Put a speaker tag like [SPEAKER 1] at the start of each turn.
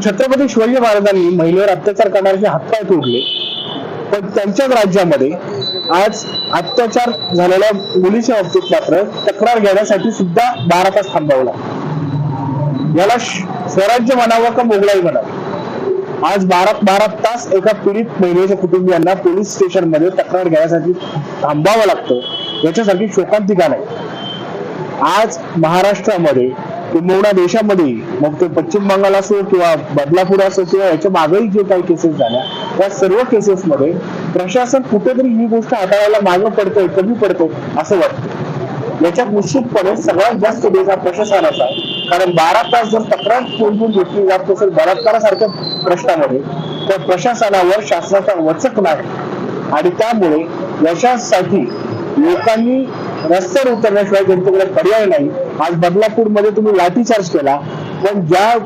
[SPEAKER 1] छत्रपती शिवाजी महाराजांनी महिलेवर अत्याचार करणारे हातपाय तोडले, पण त्यांच्याच राज्यामध्ये आज अत्याचार झालेल्या मुलीच्या बाबतीत मात्र तक्रार घेण्यासाठी सुद्धा 12 तास थांबवला. याला स्वराज्य म्हणावं का मोगलाई म्हणावं. आज 12 तास एका पीडित महिलेच्या कुटुंबियांना पोलीस स्टेशन मध्ये तक्रार घेण्यासाठी थांबावं लागतं. याच्यासाठी शोकांतिका नाही. आज महाराष्ट्रामध्ये किंबहुना देशामध्ये, मग ते पश्चिम बंगाल असो किंवा बदलापूर असो किंवा याच्या मागेही जे काही केसेस झाल्या, त्या सर्व केसेस मध्ये प्रशासन कुठेतरी ही गोष्ट हाताळायला मागे पडतंय, कमी पडतंय असं वाटतं. याच्यात निश्चितपणे सगळ्यात जास्त दोष हा प्रशासनाचा आहे. कारण 12 तास जर तक्रार कोणून घेतली जात असेल बलात्कारासारख्या प्रश्नामध्ये, तर प्रशासनावर शासनाचा वचक नाही. आणि त्यामुळे याच्यासाठी लोकांनी रस्त्यावर उतरण्याशिवाय त्यांच्याकडे पर्याय नाही. आज बदलापूरमध्ये तुम्ही लाठीचार्ज केला, पण ज्या